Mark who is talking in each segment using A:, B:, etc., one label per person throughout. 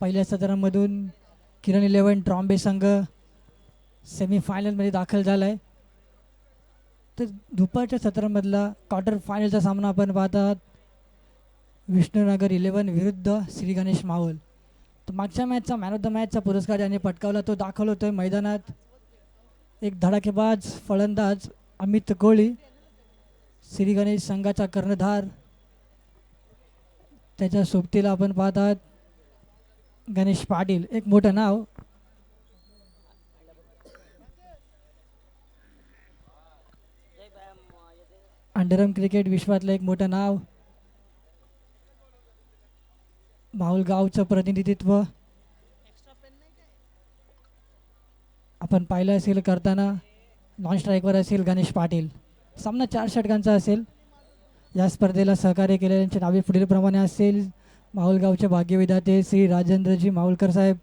A: पहिल्या सत्रामधून किरण 11 ट्रॉम्बे संघ सेमीफायनलमध्ये दाखल झाला आहे. तर दुपारच्या सत्रामधला क्वार्टर फायनलचा सामना आपण पाहतात विष्णुनगर 11 विरुद्ध श्री गणेश माहुल. तर मागच्या मॅचचा मॅन ऑफ द मॅचचा पुरस्कार ज्याने पटकावला तो दाखल होतोय मैदानात एक धडाकेबाज फलंदाज अमित कोळी, श्री गणेश संघाचा कर्णधार. त्याच्या सोबतीला आपण पाहतात गणेश पाटील, एक मोठं नाव. अंडरआर्म क्रिकेट विश्वातलं एक मोठं नाव. माहुल गावचं प्रतिनिधित्व आपण पाहिलं असेल करताना. नॉन स्ट्राईकवर असेल गणेश पाटील. सामना 4 षटकांचा असेल. या स्पर्धेला सहकार्य केलेल्यांची नावे पुढीलप्रमाणे असेल. माहुलगावचे भाग्यविधाते श्री राजेंद्रजी माहुलकर साहेब,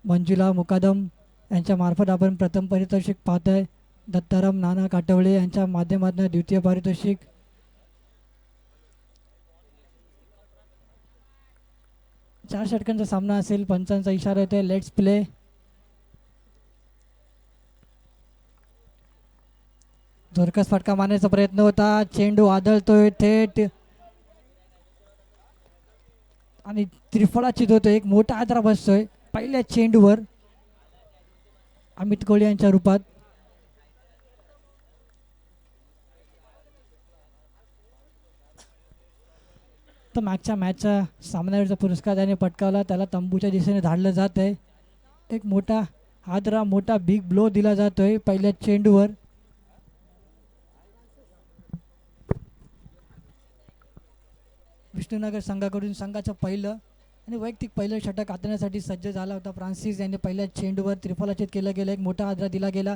A: मंजुला मुकादम यांच्या मार्फत आपण प्रथम पारितोषिक पाहतोय. दत्ताराम नाना काटवळे यांच्या माध्यमातून द्वितीय पारितोषिक. चार षटकांचा सामना असेल. पंचांचा इशारा येतोय लेट्स प्ले. जोरकस फटका मारण्याचा प्रयत्न होता. चेंडू आदळतोय थेट आणि त्रिफळाचित होतोय. एक मोठा आदरा बसतोय पहिल्या चेंडूवर अमित कोळी यांच्या रूपात. तर मागच्या मॅचचा सामन्यावरचा पुरस्कार त्याने पटकावला, त्याला तंबूच्या दिशेने धाडलं जात आहे. एक मोठा हादरा, मोठा बिग ब्लो दिला जातोय पहिल्या चेंडूवर. विष्णुनगर संघाकडून संघाचं पहिलं आणि वैयक्तिक पहिलं षटक हाताळण्यासाठी सज्ज झाला होता फ्रान्सिस यांनी पहिल्या चेंडूवर त्रिफलाचित केलं गेलं. एक मोठा हादरा दिला गेला.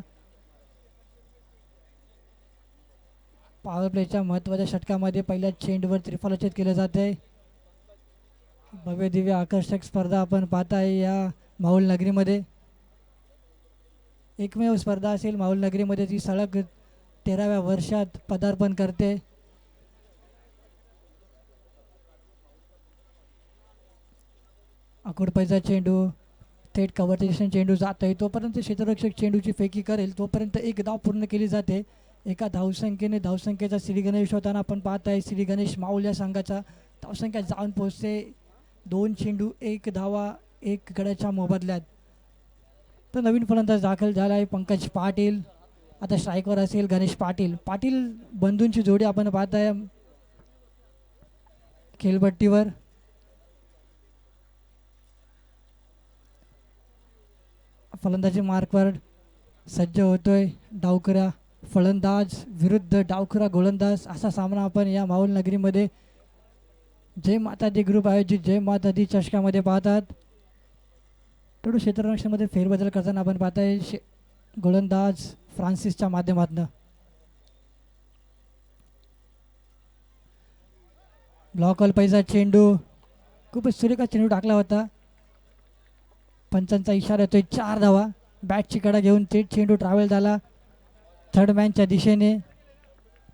A: पॉवर प्लेच्या महत्त्वाच्या षटकामध्ये पहिल्या चेंडूवर त्रिफलाचित केलं जात आहे. भव्य दिव्य आकर्षक स्पर्धा आपण पाहताय या माहुल नगरीमध्ये. एकमेव स्पर्धा असेल माहुल नगरीमध्ये ती सलग 13व्या वर्षात पदार्पण करते. आकुडपैचा चेंडू थेट कव्हरच्या दिशेने चेंडू जात आहे. तोपर्यंत क्षेत्ररक्षक चेंडूची फेकी करेल तोपर्यंत एक धाव पूर्ण केली जाते. एका धावसंख्येने धावसंख्येचा श्री गणेश होताना आपण पाहत आहे. श्री गणेश माहुल या संघाचा धावसंख्या जाऊन पोहोचते 2 चेंडू 1 धावा 1 गड्याच्या मोबदल्यात. तर नवीन फलंदाज दाखल झाला आहे पंकज पाटील. आता स्ट्राईकवर असेल गणेश पाटील. पाटील बंधूंची जोडी आपण पाहत आहे खेळपट्टीवर. फलंदाजी मार्कवर सज्ज होतोय. डावखुरा फलंदाज विरुद्ध डावखुरा गोलंदाज असा सामना आपण या माहुल नगरीमध्ये जय माता दी ग्रुप आयोजित जय माता दी चषकामध्ये पाहतात. थोडं क्षेत्ररक्षणामध्ये फेरबदल करताना आपण पाहताय गोलंदाज फ्रान्सिसच्या माध्यमातून. ब्लॉक ऑल पैसा चेंडू खूपच सुरेख चेंडू टाकला होता. पंचांचा इशारा येतोय 4 धावा. बॅटची कडा घेऊन थेट चेंडू ट्रॅव्हल झाला थर्ड मॅनच्या दिशेने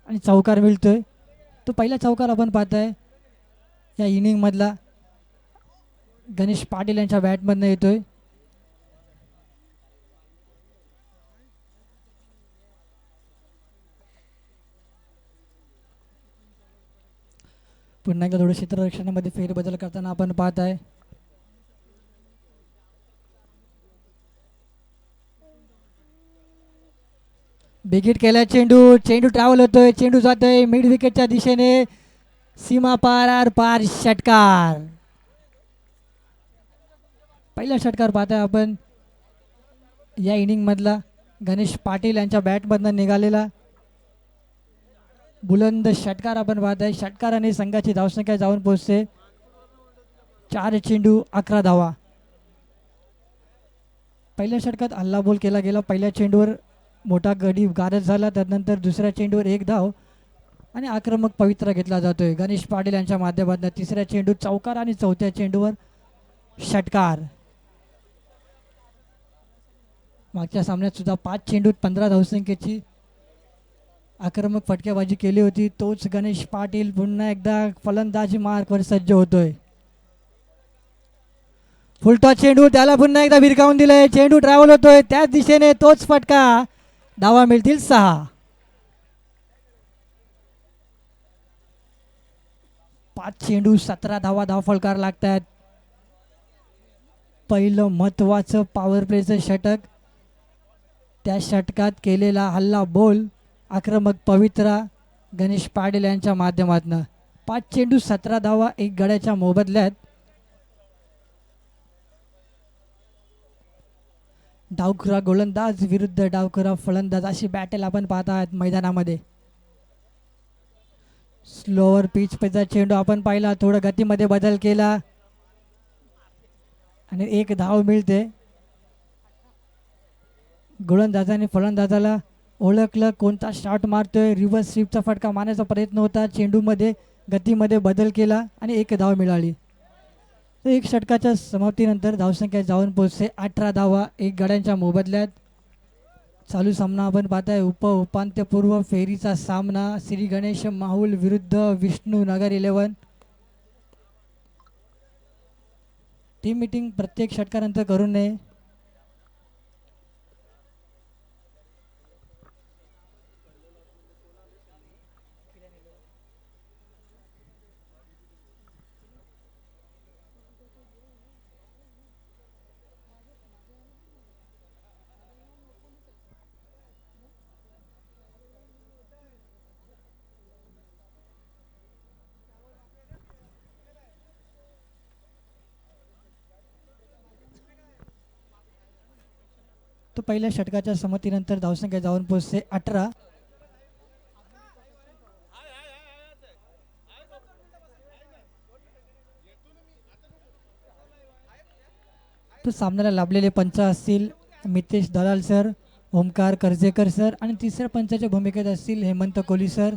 A: आणि चौकार मिळतोय. तो पहिला चौकार आपण पाहताय या इनिंगमधला गणेश पाटील यांच्या बॅटमधनं येतोय. पुन्हा एकदा थोडं क्षेत्ररक्षणामध्ये फेरबदल करताना आपण पाहत आहे. बिगिट केला चेंडू. चेंडू ट्रॅव्हल होतोय. चेंडू जातोय मिड विकेटच्या दिशेने. सीमा पार आर पार षटकार. पहिला षटकार पाहताय आपण या इनिंग मधला गणेश पाटील यांच्या बॅटमधनं निघालेला बुलंद षटकार आपण पाहताय. षटकाराने संघाची धावसंख्या जाऊन पोहोचते 4 चेंडू 11 धावा. पहिल्या षटकात हल्लाबोल केला गेला. पहिल्या चेंडूवर मोठा गडी गारज झाला. त्यानंतर दुसऱ्या चेंडूवर 1 धाव आणि आक्रमक पवित्रा घेतला जातोय गणेश पाटील यांच्या माध्यमातून. तिसऱ्या चेंडू चौकार आणि चौथ्या चेंडूवर षटकार. मागच्या सामन्यात सुद्धा 5 चेंडूत 15 धावसंख्येची आक्रमक फटकेबाजी केली होती. तोच गणेश पाटील पुन्हा एकदा फलंदाजी मार्कवर सज्ज होतोय. फुलटॉस चेंडू, त्याला पुन्हा एकदा भिरकावून दिलंय. चेंडू ट्रॅव्हल होतोय त्याच दिशेने, तोच फटका. धावा मिळतील 6. 5 चेंडू 17 धावा धावफलकार लागतात. पहिलं महत्वाचं पॉवर प्लेचं षटक. त्या षटकात केलेला हल्ला बोल आक्रमक पवित्रा गणेश पाटील यांच्या माध्यमातून. 5 चेंडू 17 धावा 1 गड्याच्या मोबदल्यात. डावखुरा गोलंदाज विरुद्ध डावखुरा फलंदाज अशी बॅटल आपण पाहत आहात मैदानामध्ये. स्लोअर पिच पेचा चेंडू आपण पाहिला, थोडं गतीमध्ये बदल केला आणि 1 धाव मिळते. गोलंदाजाने फलंदाजाला ओळखलं, कोणता शॉट मारतोय. रिव्हर्स स्वीपचा फटका मारण्याचा प्रयत्न होता, चेंडूमध्ये गतीमध्ये बदल केला आणि 1 धाव मिळाली. तर 1 षटकाच्या समाप्तीनंतर धावसंख्या जाऊन पोहोचते 18 धावा 1 गड्यांच्या मोबदल्यात. चालू सामना आपण पाहताय उपांत्यपूर्व फेरीचा सामना. श्री गणेश माहुल विरुद्ध विष्णू नगर 11. टीम मीटिंग प्रत्येक षटकानंतर करू नये. तो पहिल्या षटकाच्या समतीनंतर धावसंख्या जाऊन पोहोचते 18. तो सामन्याला लाभलेले पंच असतील मितेश दलाल सर, ओमकार कर्जेकर सर आणि तिसऱ्या पंचाच्या भूमिकेत असतील हेमंत कोली सर.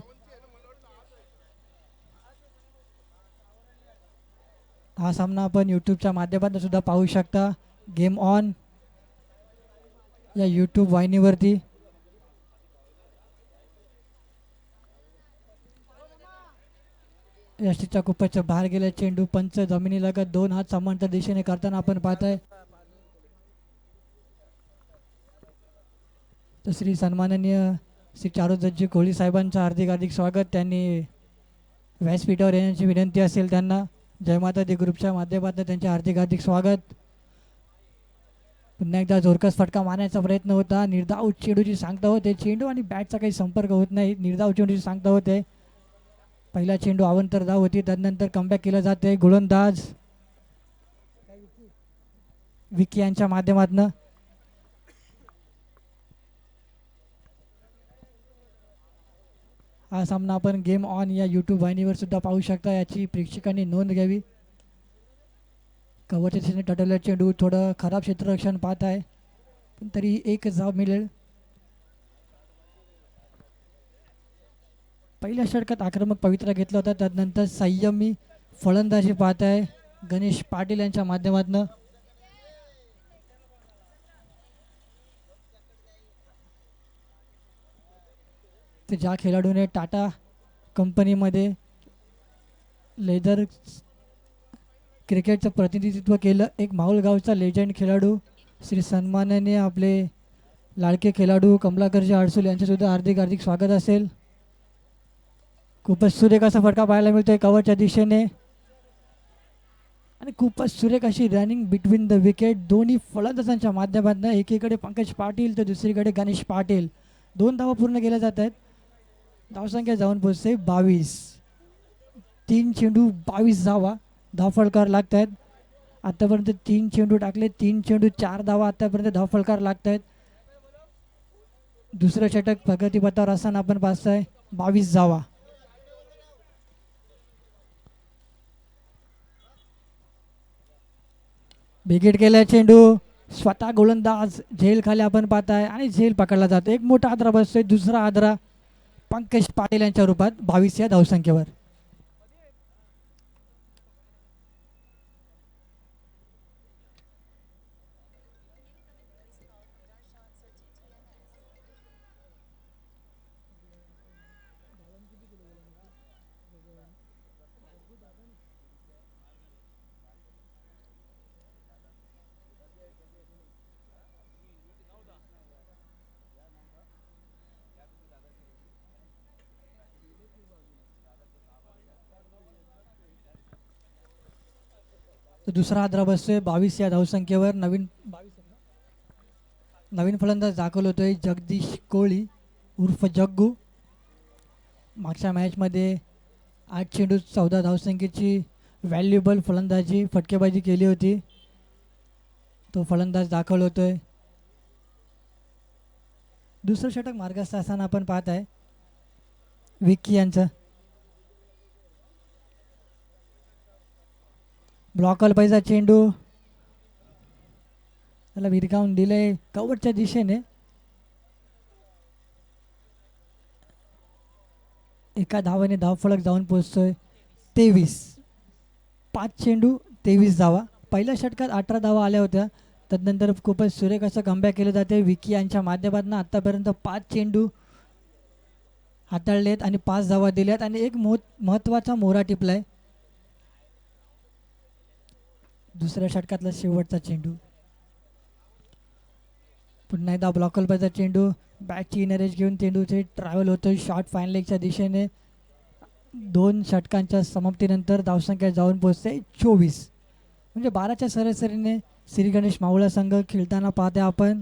A: हा सामना आपण यूट्यूबच्या माध्यमातून सुद्धा पाहू शकता. गेम ऑन या यूट्यूब वाहिनीवरती. यष्टीच्या कुप्पाच्या बाहेर गेला चेंडू. पंच जमिनीलगत 2 हात समांतर दिशेने करताना आपण पाहताय. तर श्री सन्माननीय श्री चारुदत्तजी कोळी साहेबांचं हार्दिक हार्दिक स्वागत. त्यांनी व्यासपीठावर येण्याची विनंती असेल त्यांना. जय माता दी ग्रुपच्या माध्यमातून त्यांचे हार्दिक हार्दिक स्वागत. पुन्हा एकदा जोरकस फटका मारण्याचा प्रयत्न होता. निर्धाव चेंडूची सांगता होते. चेंडू आणि बॅटचा काही संपर्क होत नाही. निर्धाव चेंडूची सांगता होते. पहिला चेंडू अवंतर धाव होती, त्यानंतर कमबॅक केलं जाते. गोलंदाज विकी यांच्या माध्यमातून. हा सामना आपण गेम ऑन या यूट्यूब वाहिनीवर सुद्धा पाहू शकता. याची प्रेक्षकांनी नोंद घ्यावी. कव्हरच्या दिशेने टटवलेला चेंडू, थोडं खराब क्षेत्ररक्षण पाहत आहे, पण तरी 1 धाव मिळेल. पहिल्या षटकात आक्रमक पवित्रा घेतला होता, त्यानंतर संयमी फलंदाजी पाहत आहे गणेश पाटील यांच्या माध्यमातून. ते ज्या खेळाडूने टाटा कंपनीमध्ये लेदर क्रिकेटचं प्रतिनिधित्व केलं, एक माहुलगावचा लेजंड खेळाडू श्री सन्माननीय आपले लाडके खेळाडू कमलाकरजी आडसूल यांचेसुद्धा हार्दिक हार्दिक स्वागत असेल. खूपच सुरेख असा फटका पाहायला मिळतोय कव्हरच्या दिशेने आणि खूपच सुरेख अशी रनिंग बिटवीन द विकेट. दोन्ही फलंदाजांच्या माध्यमातून, एकीकडे पंकज पाटील तर दुसरीकडे गणेश पाटील. 2 धावा पूर्ण केल्या जात आहेत. धावसंख्या जाऊन पोहोचते 22. 3 चेंडू 22 धावा धावफलकार लागत आहेत. आतापर्यंत 3 चेंडू टाकले, 3 चेंडू 4 धावा आतापर्यंत धावफलकार लागत आहेत. दुसरं षटक प्रगतीपथावर असताना आपण पाहताय 22 धावा. बिगिट केलाय चेंडू. स्वतः गोलंदाज झेल खाली आपण पाहताय आणि झेल पकडला जातो. एक मोठा आदरा बसतोय, दुसरा आदरा पंकज पाटील यांच्या रूपात 22 या धावसंख्येवर. तर दुसरा हादरा बसतोय 22 या धावसंख्येवर. नवीन फलंदाज दाखल होतोय जगदीश कोळी उर्फ जग्गू. मागच्या मॅचमध्ये 8 चेंडू 14 धावसंख्येची व्हॅल्युएबल फलंदाजी फटकेबाजी केली होती. तो फलंदाज दाखल होतोय. दुसरं षटक मार्गस्थ असताना आपण पाहत आहे विक्की यांचं. ब्लॉकल पाहिजे चेंडू त्याला विरकावून दिले कवरच्या दिशेने. एका धावाने धावफलक जाऊन पोहोचतोय 23. 5 चेंडू 23 धावा. पहिल्या षटकात 18 धावा आल्या होत्या. तदनंतर खूपच सुरेख असं कमबॅक केलं जाते विकी यांच्या माध्यमातून. आतापर्यंत 5 चेंडू हाताळलेत आणि 5 धावा दिल्यात आणि एक महत्त्वाचा मोहरा टिपलाय. दुसऱ्या षटकातला शेवटचा चेंडू. पुन्हा एकदा ब्लॉकल पाहिजे चेंडू. बॅटची इनरेज घेऊन चेंडूचे ट्रॅव्हल होतोय शॉर्ट फाईन लेगच्या दिशेने. 2 षटकांच्या समाप्तीनंतर धावसंख्या जाऊन पोहोचते 24. म्हणजे 12च्या सरासरीने श्री गणेश मावळा संघ खेळताना पाहते आपण.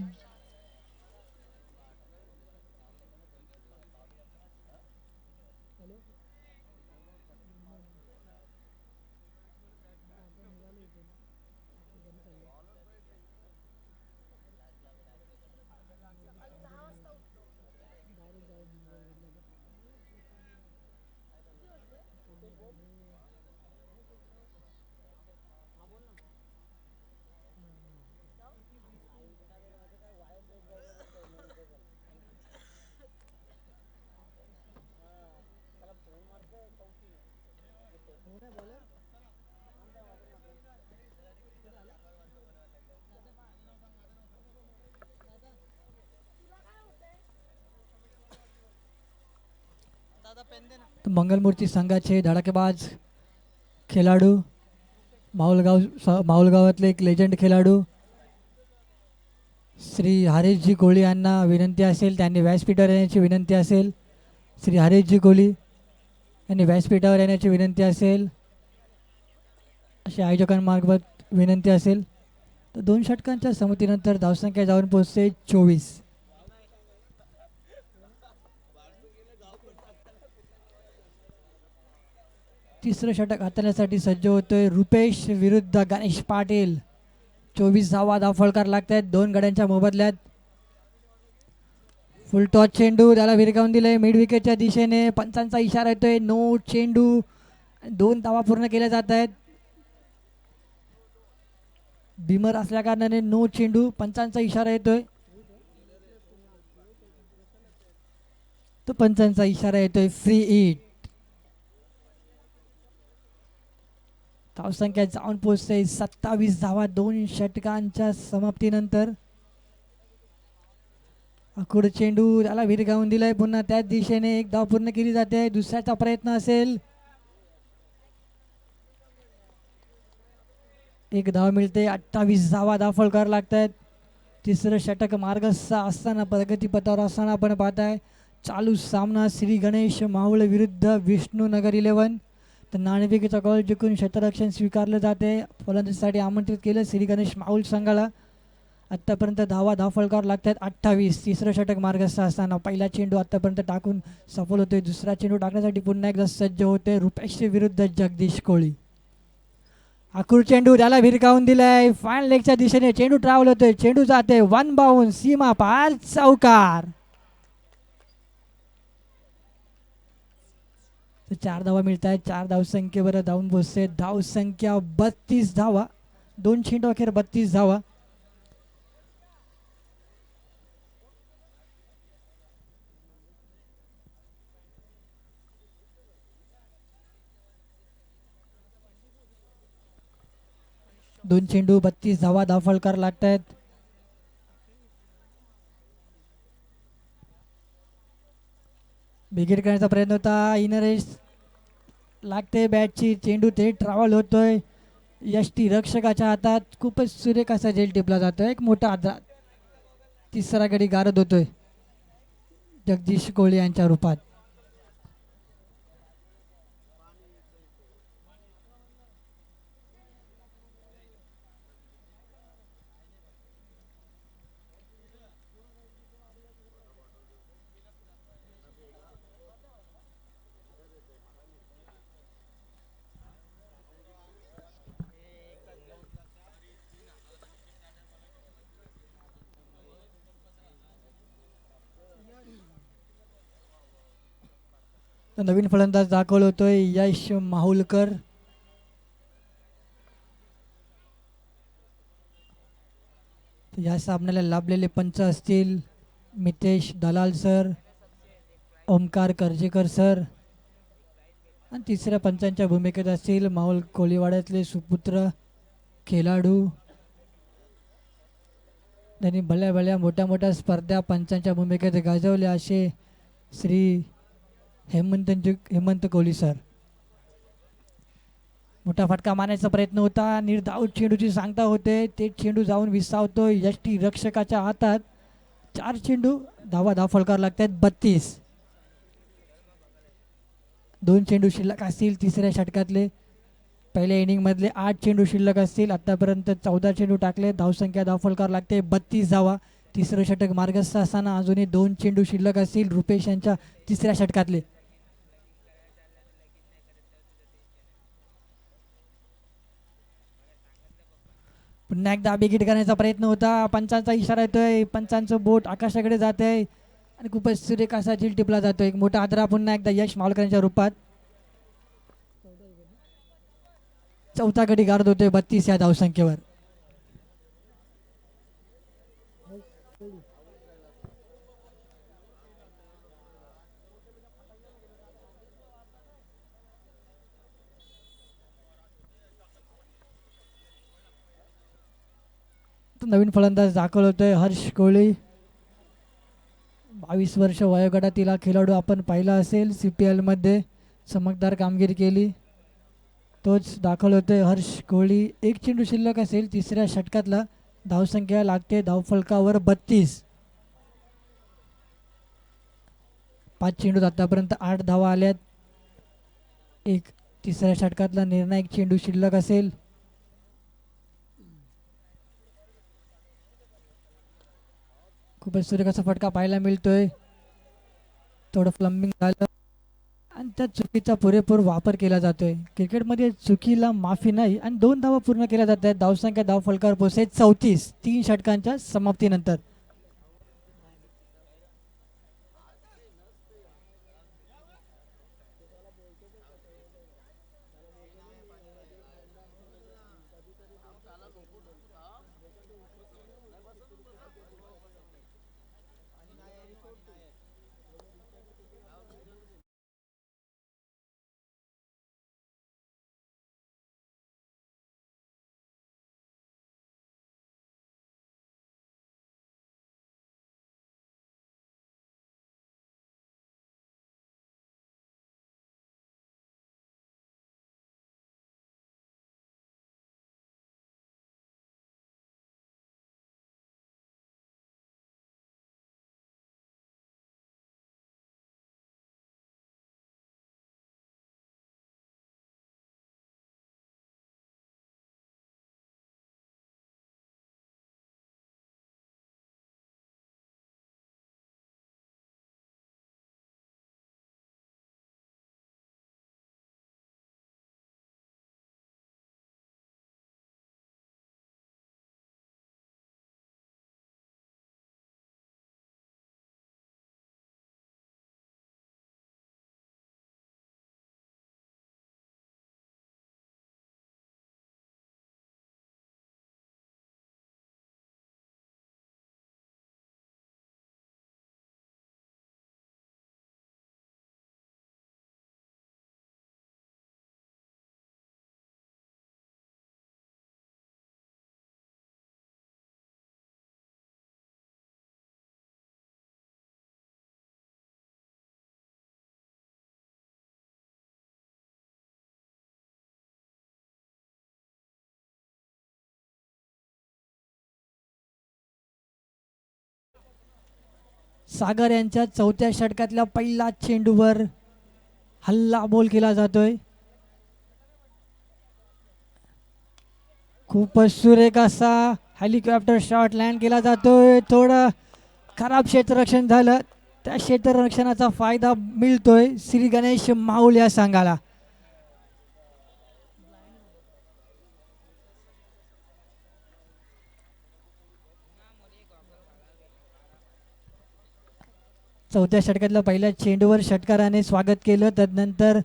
A: मंगलमूर्ती संघाचे धडाकेबाज खेळाडू माऊलगावातले एक लेजंड खेळाडू श्री हरेशजी कोळी यांना विनंती असेल त्यांनी व्यासपीठावर येण्याची विनंती असेल. श्री हरेशजी कोळी यांनी व्यासपीठावर येण्याची विनंती असेल अशी आयोजकांमार्फत विनंती असेल. तर 2 षटकांच्या समतीनंतर धावसंख्या जाऊन पोहोचते 24. तिसरं षटक हाताळण्यासाठी सज्ज होतोय रुपेश विरुद्ध गणेश पाटील. 24 धावा धावफलकार लागत आहेत 2 गड्यांच्या मोबदल्यात. फुल टॉस चेंडू त्याला विरकावून दिले मिड विकेटच्या दिशेने. पंचांचा इशारा येतोय नो चेंडू. 2 धावा पूर्ण केल्या जात आहेत. बिमर असल्या कारणाने नो चेंडू. पंचांचा इशारा येतोय. तो पंचांचा इशारा येतोय फ्री हिट. धावसंख्या जाऊन पोहोचते 27 धावा 2 षटकांच्या समाप्तीनंतर. अकुड चेंडू त्याला विरघळवून दिलाय पुन्हा त्याच दिशेने. 1 धाव पूर्ण केली जाते. दुसऱ्याचा प्रयत्न असेल. 1 धाव मिळते. 28 धावा धावफलकार लागत आहेत. तिसरं षटक मार्गस्थ असताना प्रगतीपथावर असताना आपण पाहताय चालू सामना श्री गणेश मावळ विरुद्ध विष्णुनगर 11. तर नाणेफेकीचा कॉल जिंकून क्षेत्ररक्षण स्वीकारलं जाते. फलंदाजीसाठी आमंत्रित केलं श्री गणेश माऊल संघाला. आत्तापर्यंत धावफलकार लागतात 28. तिसरं षटक मार्गस्थ असताना पहिला चेंडू आत्तापर्यंत टाकून सफल होतोय. दुसरा चेंडू टाकण्यासाठी पुन्हा एकदा सज्ज होते रुपेश विरुद्ध जगदीश कोळी. आखूर चेंडू त्याला भिरकावून दिलाय. फाईन लेगच्या दिशेने चेंडू ट्रॅव्हल होतोय. चेंडू जाते 1 बाउंड सीमा पार चौकार. 4 धावा मिळत आहेत. 4 धावसंख्येवर धावून पोहोचते. धावसंख्या 32 धावा 2 चेंडू अखेर 32 धावा. दोन चेंडू 32 धावा धावफलकार लागत आहेत. बिगेट करण्याचा प्रयत्न होता. इनरेस लागते बॅटची. चेंडू थेट ट्रॅव्हल होतोय यष्टी रक्षकाच्या हातात. खूपच सुरेख असा झेल टिपला जातोय. एक मोठा आदरा. तिसरा गडी गारद होतोय जगदीश कोळी यांच्या रूपात. तर नवीन फलंदाज दाखल होतोय यश माहुलकर. या सामन्याला लाभलेले पंच असतील मितेश दलाल सर, ओमकार करजेकर सर, आणि तिसऱ्या पंचांच्या भूमिकेत असतील माहुल कोळीवाड्यातले सुपुत्र खेळाडू. त्यांनी भल्या भल्या मोठ्या मोठ्या स्पर्धा पंचांच्या भूमिकेत गाजवल्या असे श्री हेमंत कोहली सर. मोठा फटका मारण्याचा प्रयत्न होता, निर्धाव चेंडूची सांगता होते, ते चेंडू जाऊन विसावतो यष्टी रक्षकाच्या हातात. 4 चेंडू धावा फलकार लागतात 32. 2 चेंडू शिल्लक असतील तिसऱ्या षटकातले. पहिल्या इनिंग मधले 8 चेंडू शिल्लक असतील. आतापर्यंत 14 चेंडू टाकले. धावसंख्या फलकार लागते 32 धावा. तिसरं षटक मार्गस्थ असताना अजूनही 2 चेंडू शिल्लक असतील रुपेश यांच्या तिसऱ्या षटकातले. पुन्हा एकदा बिगिट करण्याचा प्रयत्न होता. पंचांचा इशारा येतोय, पंचांचं बोट आकाशाकडे जात आहे आणि खूपच सुरेख असा झील टिपला जातोय. एक मोठा आदरा पुन्हा एकदा यश माहुलकरांच्या रूपात. चौथा गडी गारद होतोय 32 या धावसंख्येवर. नवीन फलंदाज दाखल होतोय हर्ष कोहली. 22 वर्ष वयोगटातील हा खेळाडू आपण पाहिला असेल, CPL मध्ये चमकदार कामगिरी केली. तोच दाखल होतोय हर्ष कोहली. 1 चेंडू शिल्लक असेल तिसऱ्या षटकातला. धावसंख्या लागते धावफलकावर 32. 5 चेंडूत आतापर्यंत 8 धावा आल्यात. एक तिसऱ्या षटकातला निर्णायक चेंडू शिल्लक असेल. खूपच सुरेख असा फटका पाहायला मिळतोय. थोडं फ्लंबिंग झालं आणि त्या चुकीचा पुरेपूर वापर केला जातोय. क्रिकेटमध्ये चुकीला माफी नाही आणि 2 धावा पूर्ण केल्या जात आहेत. धावसंख्या फलकावर पोहोचते 34 3 षटकांच्या समाप्तीनंतर. सागर यांच्या चौथ्या षटकातल्या पहिला चेंडूवर हल्ला बोल केला जातोय. खूपच सुरेख असा हेलिकॉप्टर शॉट लँड केला जातोय. थोडं खराब क्षेत्ररक्षण झालं, त्या क्षेत्ररक्षणाचा फायदा मिळतोय श्री गणेश माहुल या संघाला. चौथ्या षटकातल्या पहिल्या चेंडूवर षटकाराने स्वागत केलं. तदनंतर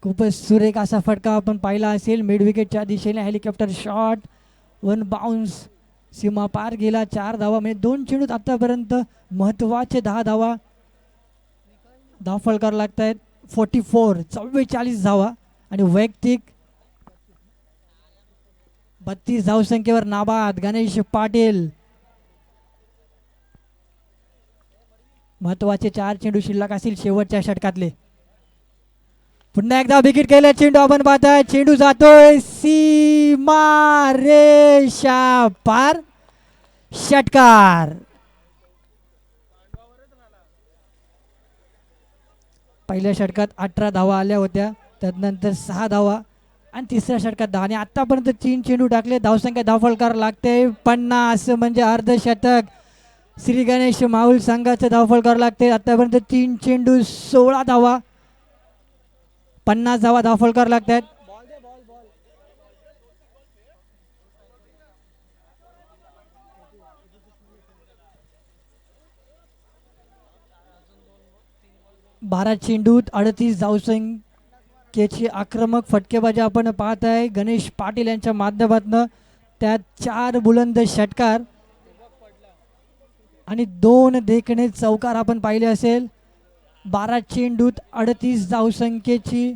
A: खूपच सुरेख असा फटका आपण पाहिला असेल. मिड विकेटच्या दिशेने हेलिकॉप्टर शॉट, वन बाउन्स, सीमा पार गेला. 4 धावा म्हणजे 2 चेंडूत आतापर्यंत महत्त्वाचे 10 धावा धावफलकार लागत आहेत. 44 धावा आणि वैयक्तिक 32 धावसंख्येवर नाबाद गणेश पाटील. महत्वाचे 4 चेंडू शिल्लक असतील शेवटच्या षटकातले. पुन्हा एकदा विकेट केलं. चेंडू आपण पाहताय, चेंडू जातोय सीमा रेषा पार. षटकार. पहिल्या षटकात 18 धावा आल्या होत्या, त्यानंतर 6 धावा आणि तिसऱ्या षटकात 10 आणि आतापर्यंत 3 चेंडू टाकले. धावसंख्या धावफलकार लागते 50 म्हणजे अर्धशतक. श्री गणेश माहुल संघाचं धावफलकार लागते. आतापर्यंत 3 चेंडू 16 धावा, 50 धावा धावफलकार लागतात. बारा चेंडूत 38 धावसंख्येची आक्रमक फटकेबाजी आपण पाहत आहे गणेश पाटील यांच्या माध्यमातून. त्यात 4 बुलंद षटकार आणि 2 देखणे चौकार आपण पाहिले असेल. 12 चेंडूत 38 धावसंख्येची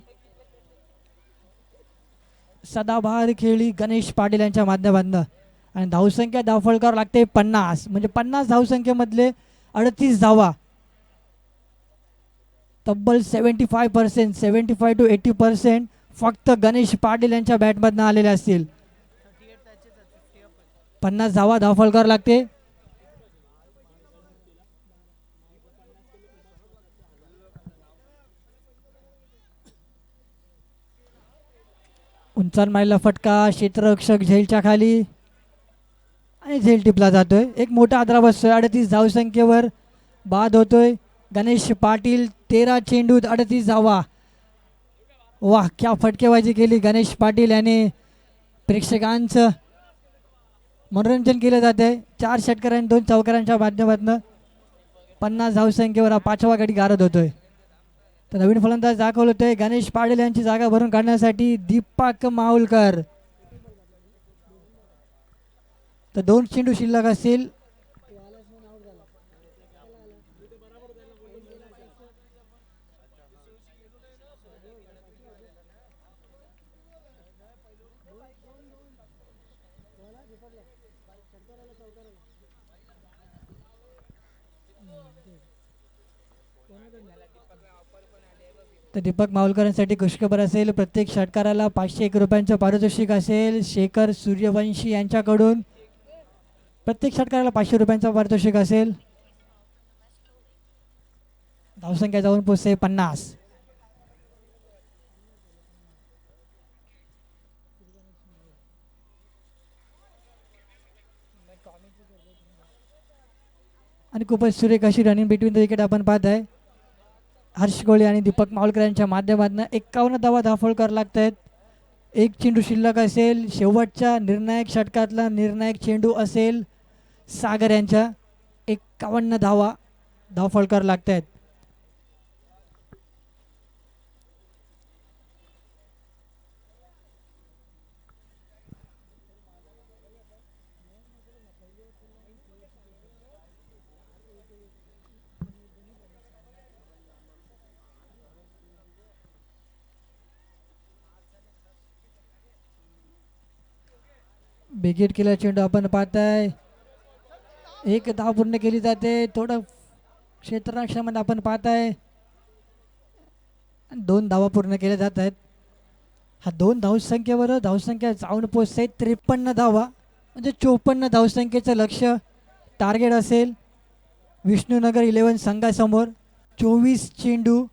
A: सदाबहार खेळी गणेश पाटील यांच्या माध्यमातून आणि धावसंख्या धावफलकार लागते 50 म्हणजे 50 धावसंख्येमधले 38 धावा तब्बल 75%, 75 to 80% फक्त गणेश पाटील यांच्या बॅटमधनं आलेले असतील. 50 धावा धावफलकार लागते. उंचान मारलेला फटका क्षेत्ररक्षक झेलच्या खाली आणि झेल टिपला जातोय. एक मोठा आदरा बसतोय. 38 धावसंख्येवर बाद होतोय गणेश पाटील. 13 चेंडूत 38 धावा. वाह, क्या फटकेबाजी केली गणेश पाटील याने. प्रेक्षकांचं मनोरंजन केलं जात आहे. 4 षटकार आणि 2 चौकारांच्या माध्यमातून 50 धावसंख्येवर हा 5वा गडी गारद होतोय. तर नवीन फलंदाज दाखवलं होतोय गणेश पाटील यांची जागा भरून काढण्यासाठी दीपक माहुलकर. तर 2 चेंडू शिल्लक असतील. तर दीपक माहुलकरांसाठी खुशखबर असेल. प्रत्येक षटकाराला 501 रुपयांचं पारितोषिक असेल शेखर सूर्यवंशी यांच्याकडून. प्रत्येक षटकाराला 500 रुपयांचं पारितोषिक असेल. धावसंख्या जाऊन पोचते 50. आणि खूपच सुरेख अशी रनिंग बिटवीन द विकेट आपण पाहत आहे. हर्ष कोळी आणि दीपक माहुलकर यांच्या माध्यमातून 51 धावा धावफलकार लागत आहेत. 1 चेंडू शिल्लक असेल. शेवटच्या निर्णायक षटकातला निर्णायक चेंडू असेल सागर यांच्या. 51 धावा धावफलकार लागत आहेत. बिगेट केला चेंडू आपण पाहताय. 1 धाव पूर्ण केली जाते. थोडं क्षेत्ररक्षणामध्ये आपण पाहताय 2 धावा पूर्ण केल्या जात आहेत. हा 2 धावसंख्येवर धावसंख्या जाऊन पोचते 53 धावा म्हणजे 54 धावसंख्येचं लक्ष्य टार्गेट असेल विष्णुनगर 11 संघासमोर. 24 चेंडू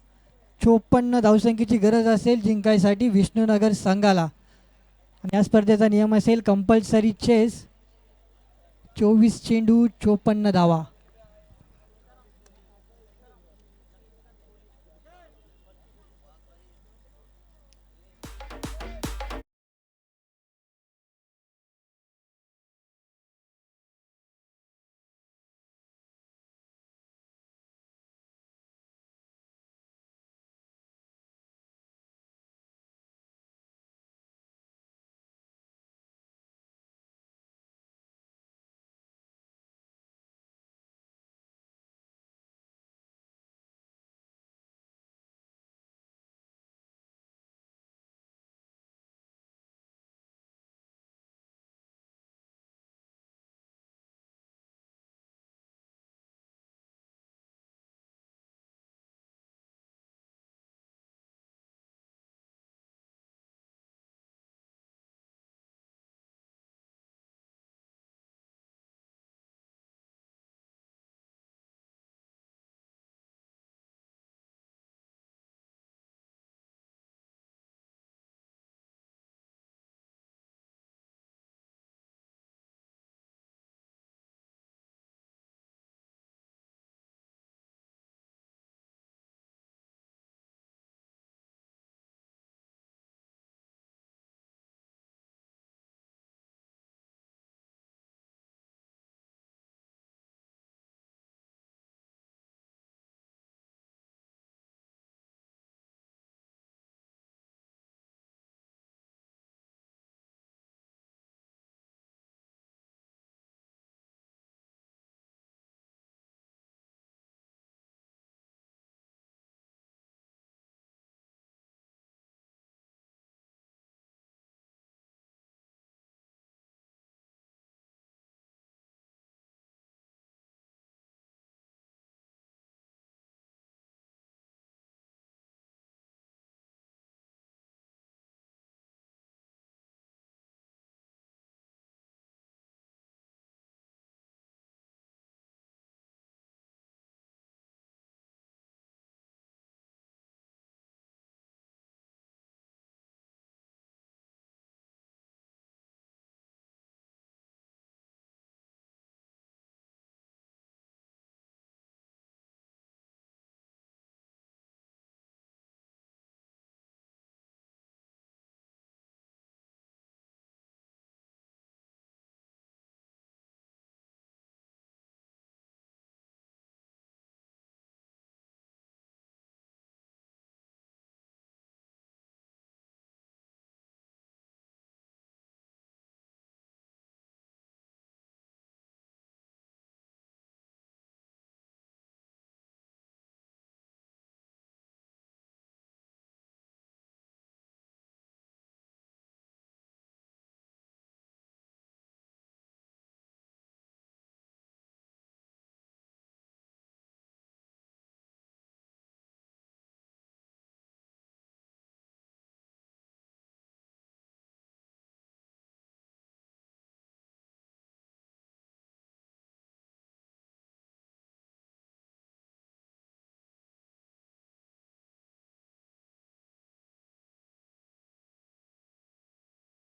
A: 54 धावसंख्येची गरज असेल जिंकायसाठी विष्णुनगर संघाला. आणि या स्पर्धेचा नियम असेल कंपल्सरी चेस. 24 चेंडू 54 धावा.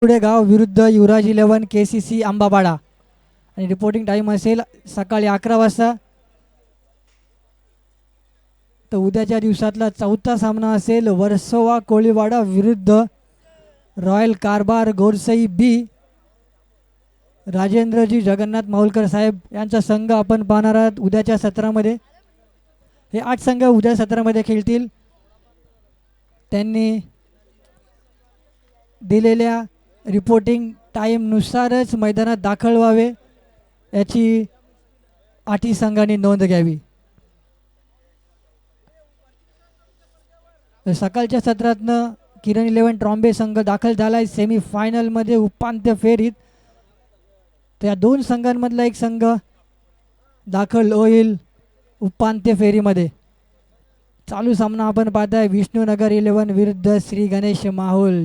A: पुढे गाव विरुद्ध युवराज 11 KCC आंबापाडा आणि रिपोर्टिंग टाईम असेल सकाळी 11 वाजता. तर उद्याच्या दिवसातला चौथा सामना असेल वर्सोवा कोळीवाडा विरुद्ध रॉयल कारभार गोरसई बी. राजेंद्रजी जगन्नाथ माहुलकर साहेब यांचा संघ आपण पाहणार आहात उद्याच्या सत्रामध्ये. हे 8 संघ उद्या सत्रामध्ये खेळतील. त्यांनी दिलेल्या रिपोर्टिंग टाईमनुसारच मैदानात दाखल व्हावे याची 8 संघांनी नोंद घ्यावी. सकाळच्या सत्रातनं किरण 11 ट्रॉम्बे संघ दाखल झाला आहे सेमीफायनलमध्ये उपांत्य फेरीत. त्या 2 संघांमधला एक संघ दाखल होईल उपांत्य फेरीमध्ये. चालू सामना आपण पाहताय विष्णुनगर 11 विरुद्ध श्री गणेश माहुल.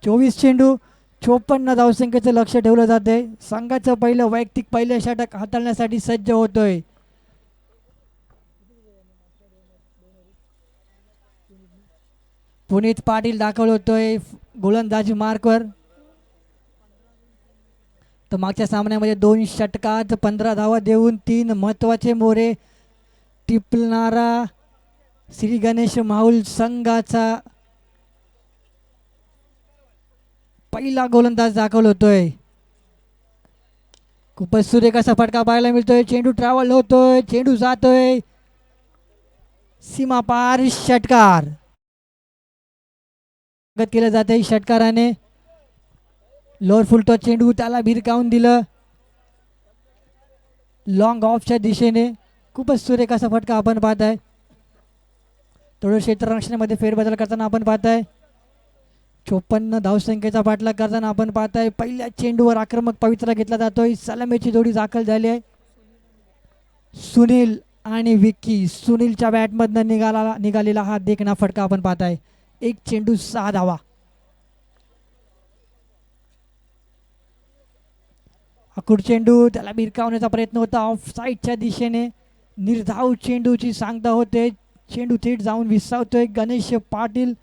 A: 24 चेंडू 54 धावसंख्येचं लक्ष ठेवलं जाते. संघाचं पहिलं षटक हाताळण्यासाठी सज्ज होतोय. पुनीत पाटील दाखल होतोय गोलंदाजी मार्कवर. तर मागच्या सामन्यामध्ये 2 षटकात 15 धावा देऊन 3 महत्त्वाचे मोरे टिपणारा श्री गणेश माहुल संघाचा पहिला गोलंदाज दाखल होतोय. खूपच सुरेख असा फटका पाहायला मिळतोय. चेंडू ट्रॅव्हल होतोय, चेंडू जातोय सीमा पार. षटकार केलं जाते षटकाराने. लोअर फुलटॉस चेंडू त्याला भिरकावून दिलं लॉंग ऑफच्या दिशेने. खूपच सुरेख असा फटका आपण पाहताय. थोडं क्षेत्ररक्षणामध्ये फेरबदल करताना आपण पाहताय. 54 धावसंख्येचा पाठलाग करताना आपण पाहताय. पहिल्या चेंडूवर आक्रमक पवित्रा घेतला जातोय. सलामीची जोडी दाखल झाली आहे. सुनील आणि विक्की. सुनीलच्या बॅटमधनं निघालेला हा देखणा फटका आपण पाहताय. 1 चेंडू 6 धावा. आकुड चेंडू त्याला भिरकावण्याचा प्रयत्न होता ऑफ साईडच्या दिशेने. निर्धाव चेंडूची सांगता होते. चेंडू थेट जाऊन विसावतोय गणेश पाटील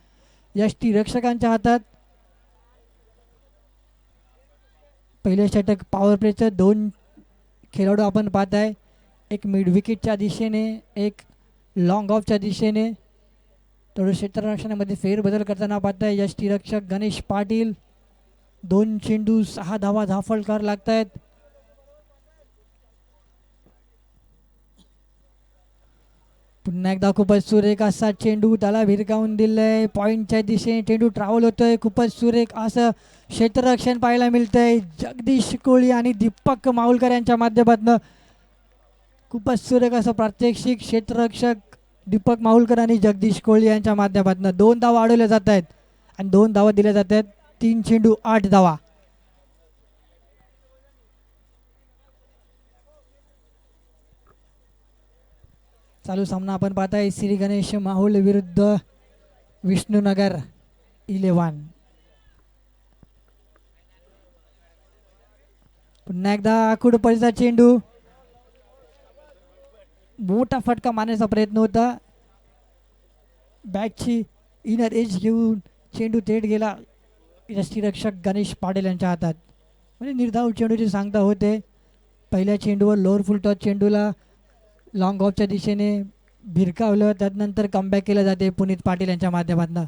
A: यष्टी रक्षकांच्या हातात. पहिले षटक पॉवर प्लेचं 2 खेळाडू आपण पाहताय. एक मिड विकेटच्या दिशेने, एक लॉंग ऑफच्या दिशेने. थोडं क्षेत्ररक्षणामध्ये फेरबदल करताना पाहताय यष्टी रक्षक गणेश पाटील. 2 चेंडू 6 धावा धाफळ कर लागतायत. पुन्हा एकदा खूपच सुरेख असा चेंडू त्याला भिरकावून दिलंय पॉईंटच्या दिशेने. चेंडू ट्रॅव्हल होतोय. खूपच सुरेख असं क्षेत्ररक्षण पाहायला मिळतंय जगदीश कोळी आणि दीपक माहुलकर यांच्या माध्यमातून. खूपच सुरेख असं प्रात्यक्षिक क्षेत्ररक्षक दीपक माहुलकर आणि जगदीश कोळी यांच्या माध्यमातून. 2 धावा अडवल्या जात आहेत आणि 2 धावा दिल्या जात आहेत. 3 चेंडू 8 धावा. चालू सामना आपण पाहताय श्री गणेश माहुल विरुद्ध विष्णुनगर 11. पुन्हा एकदा आखूड पडीचा चेंडू. मोठा फटका मारण्याचा प्रयत्न होता. बॅटची इनर एज घेऊन चेंडू थेट गेला यष्टीरक्षक गणेश पाटील यांच्या हातात. म्हणजे निर्धाव चेंडूची सांगता होते. पहिल्या चेंडूवर लोअर फुल टॉस चेंडूला लॉंग ऑफच्या दिशेने भिरकावलं. त्यानंतर कमबॅक केलं जाते पुनीत पाटील यांच्या माध्यमातून.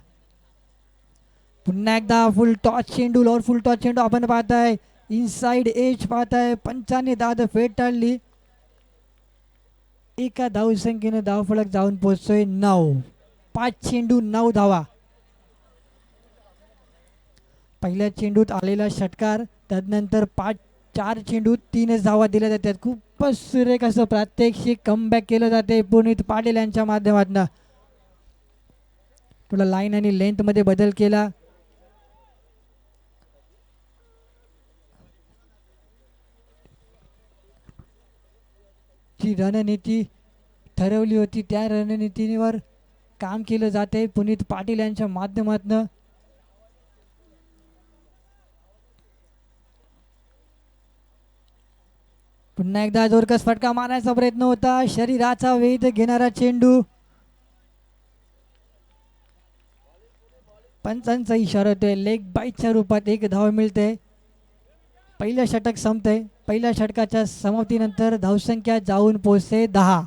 A: पुन्हा एकदा फुल टॉस चेंडू, लोअर फुल टॉस चेंडू आपण पाहताय. इनसाइड एज पाहताय. पंचाने दाद फेटाळली. एका धावसंख्येने धावफलक जाऊन पोहोचतोय 9. 5 चेंडू 9 धावा. पहिल्या चेंडूत आलेला षटकार. त्यानंतर 4 चेंडू 3च धावा दिल्या जातात. खूपच सुरेख असं प्रात्यक्षिक कमबॅक केलं जाते पुनीत पाटील यांच्या माध्यमातून. थोडा लाईन आणि लेंथ मध्ये बदल केला. जी रणनीती ठरवली होती त्या रणनीतीवर काम केलं जाते पुनीत पाटील यांच्या माध्यमातून. पुन्हा एकदा जोरकस फटका मारण्याचा प्रयत्न होता. शरीराचा वेध घेणारा चेंडू. पंचांचा इशारा होतोय. लेग बाईटच्या रूपात एक धाव मिळते. पहिलं षटक संपतंय. पहिल्या षटकाच्या समाप्तीनंतर धावसंख्या जाऊन पोहोचते 10.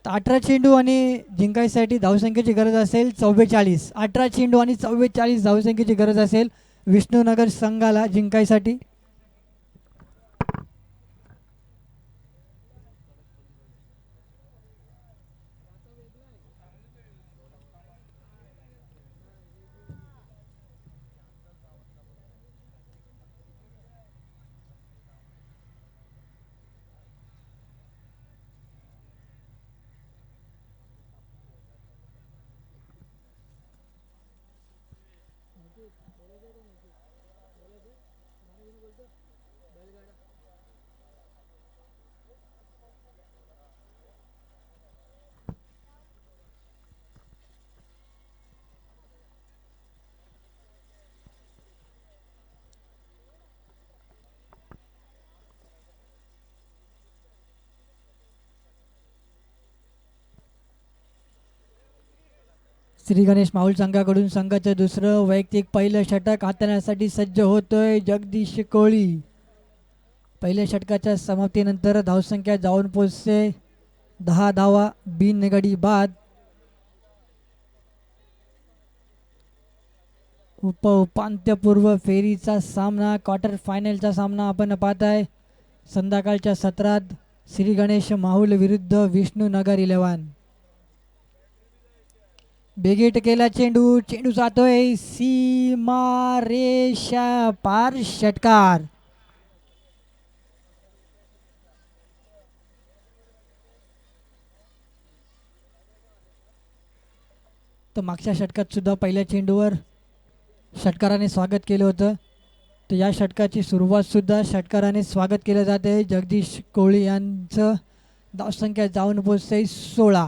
A: तर 18 चेंडू आणि जिंकायसाठी धावसंख्येची गरज असेल 44. 18 चेंडू आणि 44 धावसंख्येची गरज असेल विष्णुनगर संघाला जिंकायसाठी. श्री गणेश माहुल संघाकडून संघाचं दुसरं वैयक्तिक पहिलं षटक हाताळण्यासाठी सज्ज होतोय जगदीश कोळी. पहिल्या षटकाच्या समाप्तीनंतर धावसंख्या जाऊन पोहोचते 10 धावा बिनगडी बाद. उपांत्यपूर्व फेरीचा सामना, क्वार्टर फायनलचा सामना आपण पाहताय. संध्याकाळच्या सत्रात श्री गणेश माहुल विरुद्ध विष्णुनगर 11. बेगीट केला चेंडू. चेंडू जातोय सीमा रेषा पार. षटकार. तर मागच्या षटकात सुद्धा पहिल्या चेंडूवर षटकाराने स्वागत केलं होतं. तर या षटकाची सुरुवात सुद्धा षटकाराने स्वागत केलं जाते. जगदीश कोळी यांचं धावसंख्या जाऊन पोहोचते 16.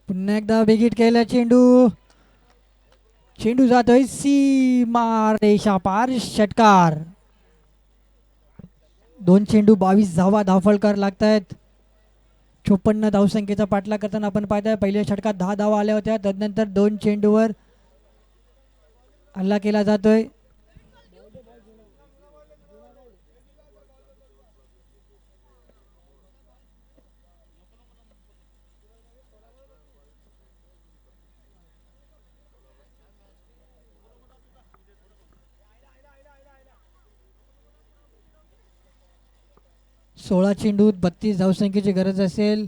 A: पुन्हा एकदा बेगीट केला चेंडू. चेंडू जातोय सीमा रेषा पार. षटकार. 2 चेंडू 22 धावा धावफलकार लागत आहेत. 56 धावसंख्येचा पाठलाग करताना आपण पाहताय. पहिल्या षटकात 10 धावा आल्या होत्या. तदनंतर 2 चेंडूवर हल्ला केला जातोय. सोळा चेंडूत 32 धावसंख्येची गरज असेल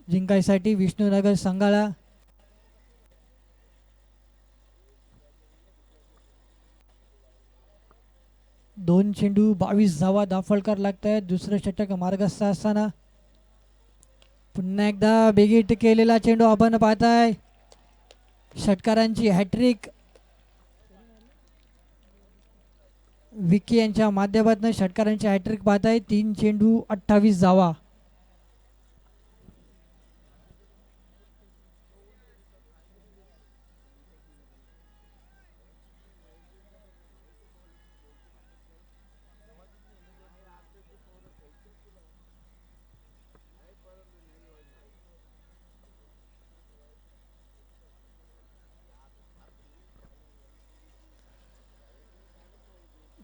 A: जिंकायसाठी विष्णुनगर संघाला. दोन चेंडू 22 धावा धावफलकार लागत आहेत. दुसरं षटक मार्गस्थ असताना पुन्हा एकदा बेगीट केलेला चेंडू आपण पाहताय. षटकारांची हॅट्रिक विकी यांच्या माध्यमातून षटकारांची हॅट्रिक पाहताय. 3 चेंडू 28 धावा.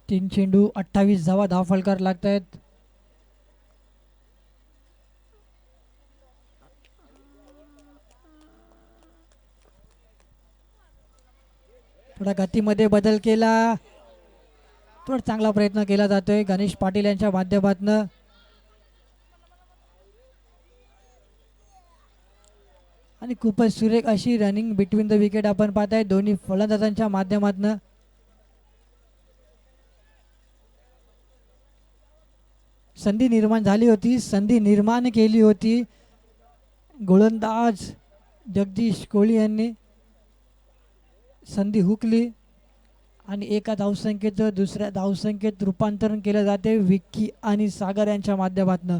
A: तीन चेंडू 28 धावा धावफलकार लागत आहेत. थोडा गतीमध्ये बदल केला. थोडा चांगला प्रयत्न केला जातोय गणेश पाटील यांच्या माध्यमातून. आणि खूपच सुरेख अशी रनिंग बिटवीन द विकेट आपण पाहताय दोन्ही फलंदाजांच्या माध्यमातून. संधी निर्माण झाली होती. संधी निर्माण केली होती गोलंदाज जगदीश कोळी यांनी. संधी हुकली आणि एका धावसंख्येचं दुसऱ्या धावसंख्येत रूपांतरण केलं जाते विक्की आणि सागर यांच्या माध्यमातून.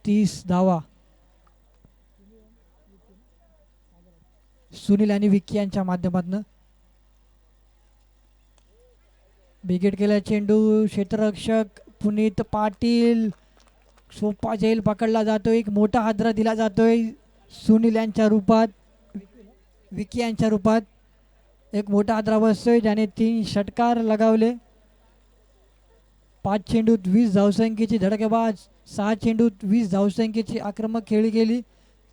A: 30 धावा सुनील आणि विक्की यांच्या माध्यमातून. विकेट केला चेंडू. क्षेत्ररक्षक पुनीत पाटील, सोपा झेल पकडला जातोय. एक मोठा हादरा दिला जातोय सुनील यांच्या रूपात, विकी यांच्या रूपात. एक मोठा हादरा बसतोय ज्याने 3 षटकार लगावले. 5 चेंडूत 20 धावसंख्येची धडकेबाज, 6 चेंडूत 20 धावसंख्येची आक्रमक खेळी गेली.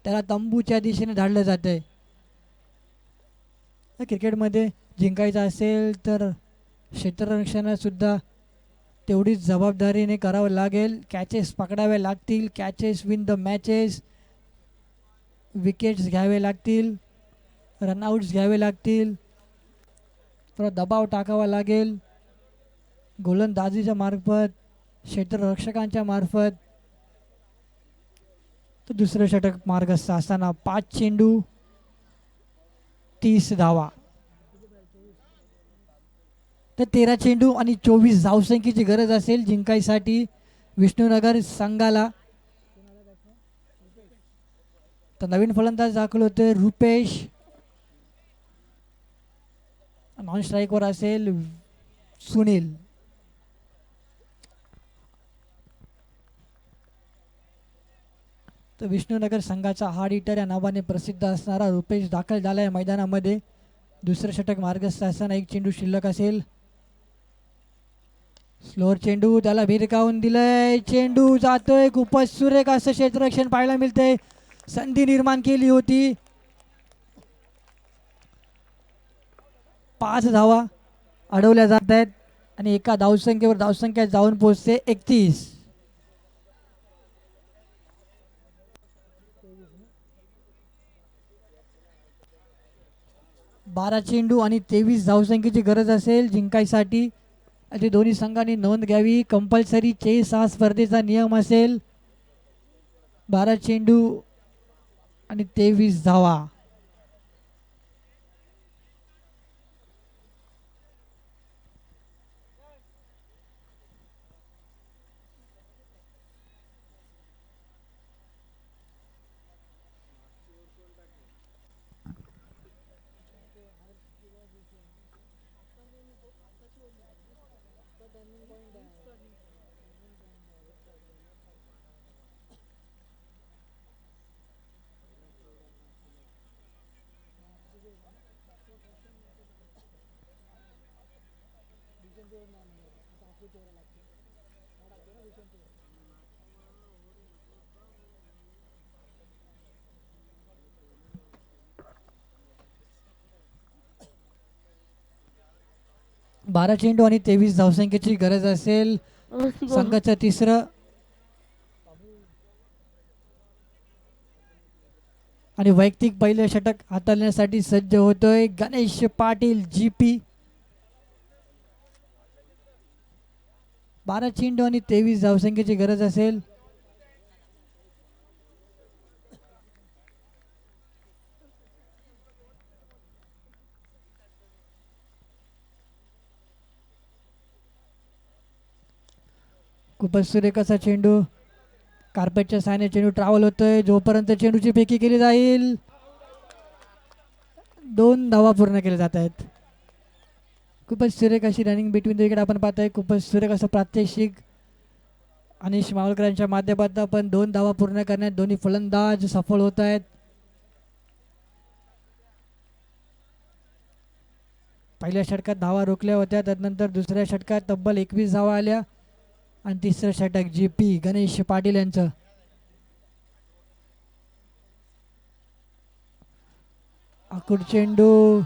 A: त्याला तंबूच्या दिशेने धाडलं जात आहे. क्रिकेटमध्ये जिंकायचं असेल तर क्षेत्ररक्षणासुद्धा तेवढीच जबाबदारीने करावं लागेल. कॅचेस पकडाव्या लागतील, catches win the matches, wickets घ्यावे लागतील, रनआउट्स घ्यावे लागतील, थोडा दबाव टाकावा लागेल गोलंदाजीच्या मार्फत, क्षेत्ररक्षकांच्या मार्फत. तर दुसरं षटक मार्गस्थ असताना 5 चेंडू 30 धावा. तर 13 चेंडू आणि 24 धावसंख्येची गरज असेल जिंकायसाठी विष्णुनगर संघाला. तर नवीन फलंदाज दाखल होते रुपेश. नॉन स्ट्राईकवर असेल सुनील. तर विष्णुनगर संघाचा हार्ड हिटर या नावाने प्रसिद्ध असणारा रुपेश दाखल झाला आहे मैदानामध्ये. दुसरं षटक मार्गस्थ असताना 1 चेंडू शिल्लक असेल. स्लोअर चेंडू, त्याला भिरकावून दिलंय, चेंडू जातोय. खूपच सुरेख असं क्षेत्ररक्षण पाहायला मिळतंय. संधी निर्माण केली होती. 5 धावा अडवल्या जात आहेत आणि एका धावसंख्येवर धावसंख्या जाऊन पोहोचते 31. बारा चेंडू आणि 23 धावसंख्येची गरज असेल जिंकायसाठी. असे दोन्ही संघांनी नोंद घ्यावी. कंपल्सरी चेस हा स्पर्धेचा नियम असेल. 12 चेंडू आणि 23 धावा. बारा चेंडू आणि 23 धावसंख्येची गरज असेल संघाचं तिसरं आणि वैयक्तिक पहिले षटक हाताळण्यासाठी सज्ज होतोय गणेश पाटील जीपी. 12 चेंडू आणि 23 धावसंख्येची गरज असेल. खूपच सुरेख असा चेंडू, कार्पेटच्या साहाय्याने चेंडू ट्रॅव्हल होतोय. जोपर्यंत चेंडूची फेकी केली जाईल 2 धावा पूर्ण केल्या जात आहेत. खूपच सुरेख अशी रनिंग बिटवीन द विकेट आपण पाहतोय. खूपच सुरेख असं प्रात्यक्षिक अनिश मावळकरांच्या माध्यमातून आपण 2 धावा पूर्ण करण्यात दोन्ही फलंदाज सफळ होत आहेत. पहिल्या षटकात धावा रोखल्या होत्या, त्यानंतर दुसऱ्या षटकात तब्बल 21 धावा आल्या आणि तिसरं षटक जीपी गणेश पाटील यांचं. आकुड चेंडू,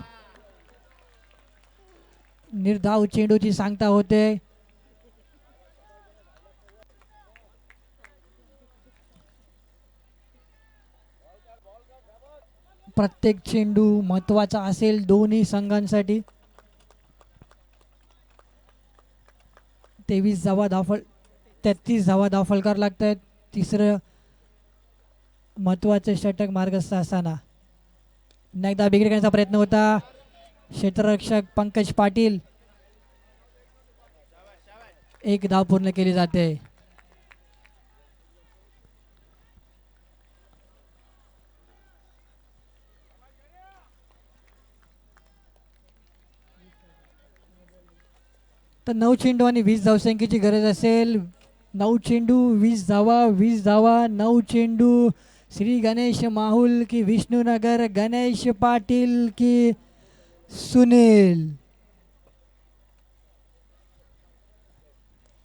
A: निर्धाव चेंडूची सांगता होते. प्रत्येक चेंडू महत्वाचा असेल दोन्ही संघांसाठी. 33 धावा धावफलकार लागत आहेत. तिसरं महत्वाचे षटक मार्गस्थ असताना एकदा बिघड करण्याचा प्रयत्न होता. क्षेत्ररक्षक पंकज पाटील, 1 धाव पूर्ण केली जाते. तर तर 9 चेंडू आणि 20 धावसंख्येची गरज असेल. 9 चेंडू 20 धावा, 20 धावा. 9 चेंडू. श्री गणेश माहुल की विष्णुनगर, गणेश पाटील की सुनील.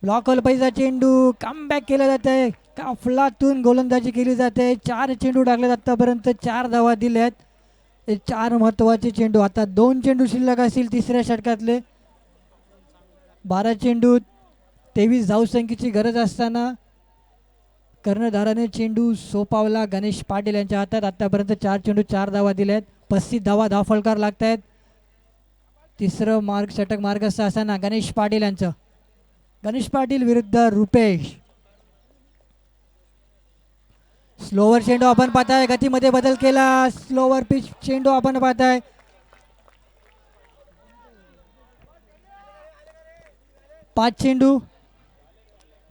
A: ब्लॉक पैसा चेंडू कमबॅक केला जात आहे. काफलातून गोलंदाजी केली जाते. 4 चेंडू टाकले आतापर्यंत, 4 धावा दिल्यात. हे 4 महत्त्वाचे चेंडू. आता 2 चेंडू शिल्लक असतील तिसऱ्या षटकातले. 12 चेंडू 23 धावसंख्येची गरज असताना कर्णधाराने चेंडू सोपावला गणेश पाटील यांच्या हातात. आतापर्यंत 4 चेंडू 4 धावा दिल्यात. 35 धावा धावफलकार लागत आहेत. तिसरं षटक मार्गस्थ असताना गणेश पाटील यांचं. गणेश पाटील विरुद्ध रुपेश. स्लोवर चेंडू आपण पाहताय. गतीमध्ये बदल केला. स्लोवर पिच चेंडू आपण पाहताय. 5 चेंडू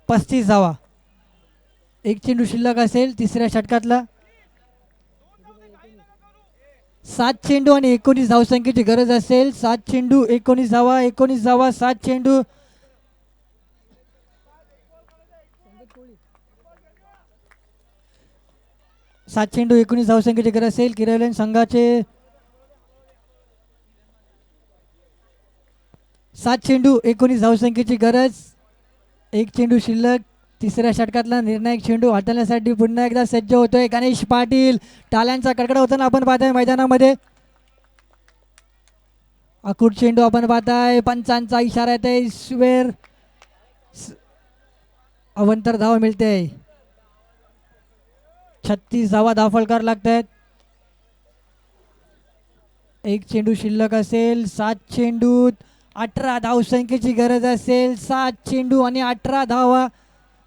A: 35 धावा. 1 चेंडू शिल्लक असेल तिसऱ्या षटकातला. 7 चेंडू आणि 19 धावसंख्येची गरज असेल. 7 चेंडू 19 धावा, 19 धावा. 7 चेंडू. सात चेंडू 19 धावसंख्येची गरज असेल किरायलन संघाचे. 7 चेंडू 19 धावसंख्येची गरज. 1 चेंडू शिल्लक. तिसऱ्या षटकातला निर्णायक चेंडू हाताळण्यासाठी पुन्हा एकदा सज्ज होतोय गणेश पाटील. टाळ्यांचा कडकड होताना आपण पाहताय मैदानामध्ये. अकूट चेंडू आपण पाहताय. पंचांचा इशारा येते. स्वेर अवंतर धाव मिळते. 36 धावा धावफलकार लागत आहेत. 1 चेंडू शिल्लक असेल. 7 चेंडू 18 धावसंख्येची गरज असेल. 7 चेंडू आणि 18 धावा.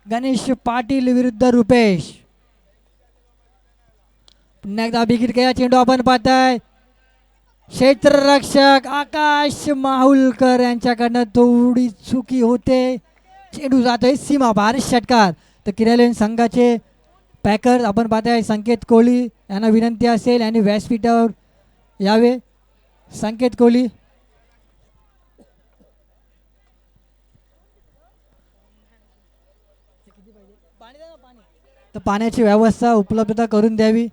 A: गणेश पाटील विरुद्ध रुपेश. पुन्हा एकदा बिगिट केला चेंडू आपण पाहताय. क्षेत्ररक्षक आकाश माहुलकर यांच्याकडनं थोडी चुकी होते. चेंडू जातोय सीमा बाहेर. षटकार. तर किरायलन संघाचे पॅकर आपण पाहताय संकेत कोहली यांना विनंती असेल आणि व्यासपीठावर यावे. संकेत कोहली. तर पाण्याची व्यवस्था उपलब्धता करून द्यावी.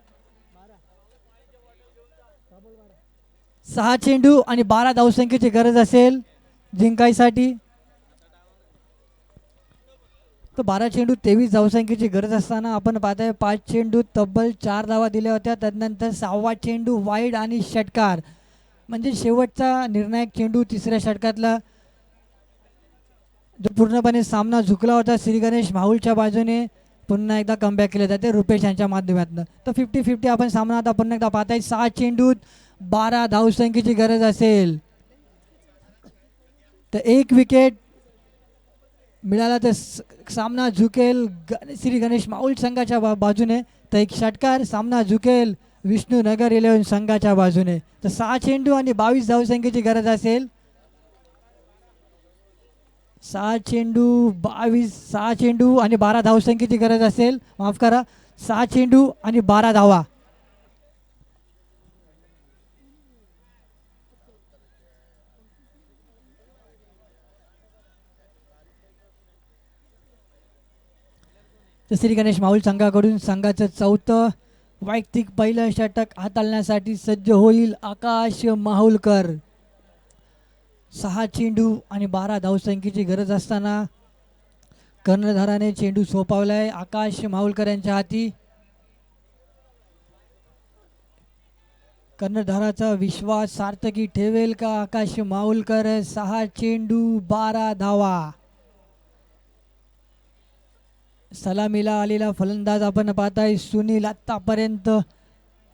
A: 6 चेंडू आणि 12 धावसंख्येची गरज असेल जिंकायसाठी. तर 12 चेंडू 23 धावसंख्येची गरज असताना आपण पाहताय 5 चेंडू तब्बल 4 धावा दिल्या होत्या. त्यानंतर 6वा चेंडू वाईड आणि षटकार. म्हणजे शेवटचा निर्णायक चेंडू तिसऱ्या षटकातला जो पूर्णपणे सामना झुकला होता श्री गणेश माहुलच्या बाजूने. पुन्हा एकदा कमबॅक केले जाते रुपेश यांच्या माध्यमातून. तर 50-50 आपण सामना आता पुन्हा एकदा पाहताय. 6 चेंडू 12 धावसंख्येची गरज असेल तर 1 विकेट मिळाला तर सामना झुकेल श्री गणेश माहुल संघाच्या बाजूने. तर 1 षटकार सामना झुकेल विष्णुनगर 11 संघाच्या बाजूने. तर 6 चेंडू आणि 22 धावसंख्येची गरज असेल. 6 चेंडू 6 चेंडू आणि 12 धावसंख्येची गरज असेल. माफ करा. 6 चेंडू आणि 12 धावा. तर श्री गणेश माहुल संघाकडून संघाचं 4थं वैयक्तिक पहिलं षटक हाताळण्यासाठी सज्ज होईल आकाश माहुलकर. 6 चेंडू आणि 12 धावसंख्येची गरज असताना कर्णधाराने चेंडू सोपावलाय आकाश माहुलकर यांच्या हाती. कर्णधाराचा विश्वास सार्थकी ठेवेल का आकाश माहुलकर. 6 चेंडू 12 धावा. सलामीला आलेला फलंदाज आपण पाहताय सुनील. आत्तापर्यंत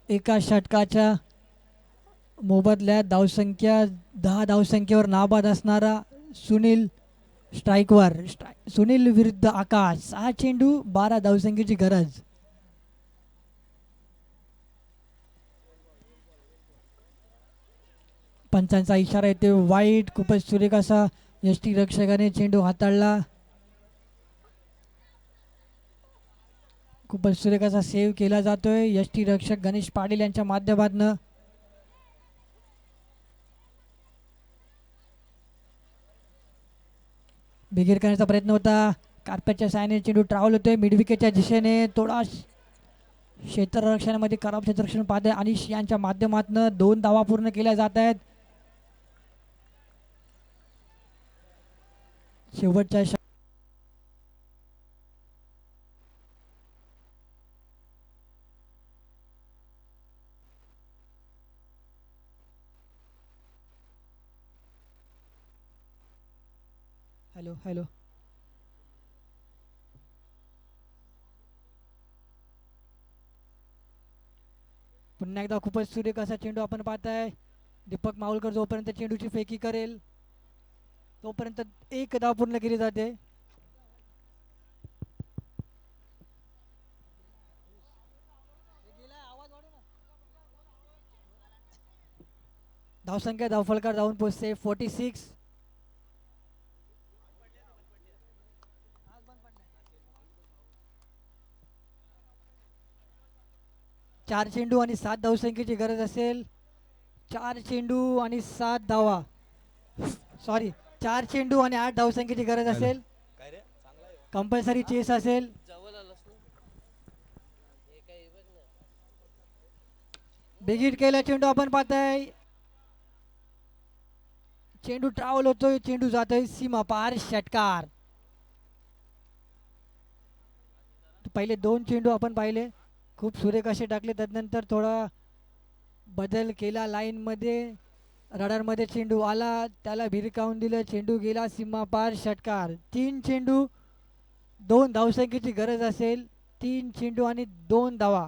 A: एका षटकाच्या मोबदल्यात धावसंख्या 10 धावसंख्येवर नाबाद असणारा सुनील स्ट्राईकवर. सुनील विरुद्ध आकाश. 6 चेंडू 12 धावसंख्येची गरज. पंचांचा इशारा येते वाईट. खूपच सुरेख असा यष्टी रक्षकाने चेंडू हाताळला. खूपच सुरेख असा सेव्ह केला जातोय यष्टी रक्षक गणेश पाटील यांच्या माध्यमातून. बिगीर करण्याचा प्रयत्न होता. कार्पेटच्या साहाय्याने चेंडू ट्रॅव्हल होतोय मिड विकेटच्या दिशेने. थोडा क्षेत्ररक्षणामध्ये खराब क्षेत्ररक्षण पाहत आहे. अनिश यांच्या माध्यमातून 2 धावा पूर्ण केल्या जात आहेत. शेवटच्या हॅलो हॅलो पुन्हा एकदा खूपच सुरेख असा चेंडू आपण पाहताय. दीपक माऊलकर जोपर्यंत चेंडूची फेकी करेल तोपर्यंत 1 धाव पूर्ण केली जाते. धावसंख्या धावफलकार जाऊन पोहोचते 46. चार चेंडू आणि 7 धावसंख्येची गरज असेल. 4 चेंडू आणि 7 धावा. सॉरी 4 चेंडू आणि 8 धावसंख्येची गरज असेल. कंपल्सरी चेस असेल. बिगिट केला चेंडू आपण पाहताय. चेंडू ट्रॅव्हल होतोय. चेंडू जातोय सीमा पार. षटकार. पहिले 2 चेंडू आपण पाहिले खूप सुरेख असे टाकले. त्यानंतर थोडा बदल केला लाईनमध्ये. रडारमध्ये चेंडू आला त्याला भिरकावून दिलं. चेंडू गेला सीमा पार. षटकार. 3 चेंडू 2 धावसंख्येची गरज असेल. 3 चेंडू आणि 2 धावा.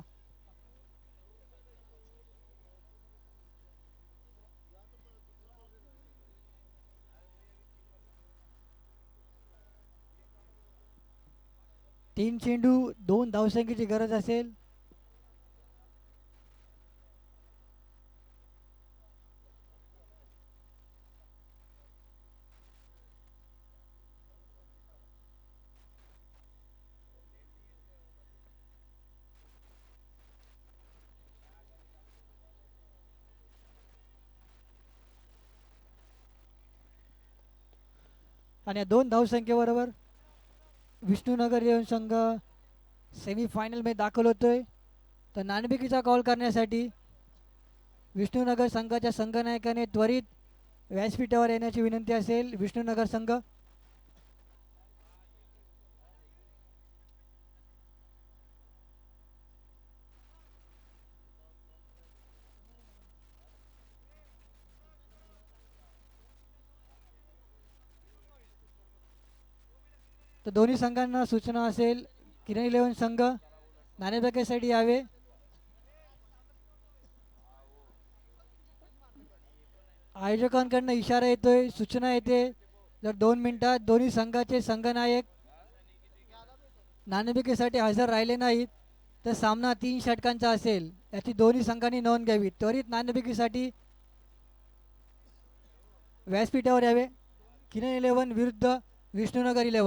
A: तीन चेंडू 2 धावसंख्येची गरज असेल. आणि या 2 धावसंख्येबरोबर विष्णुनगर येऊन संघ सेमीफायनलमध्ये दाखल होतोय. तर नाणेफेकीचा कॉल करण्यासाठी विष्णुनगर संघाच्या संघनायकाने त्वरित व्यासपीठावर येण्याची विनंती असेल. विष्णुनगर संघ तर दोन्ही संघांना सूचना असेल. किरण 11 संघ नाणेफेकीसाठी यावे. आयोजकांकडनं इशारा येतोय सूचना येते. जर 2 मिनिटात दोन्ही संघाचे संघनायक नाणेफेकीसाठी हजर राहिले नाहीत तर सामना 3 षटकांचा असेल. याची दोन्ही संघांनी नोंद घ्यावी. त्वरित नाणेफेकीसाठी व्यासपीठावर यावे. किरण 11 विरुद्ध विष्णुनगर 11.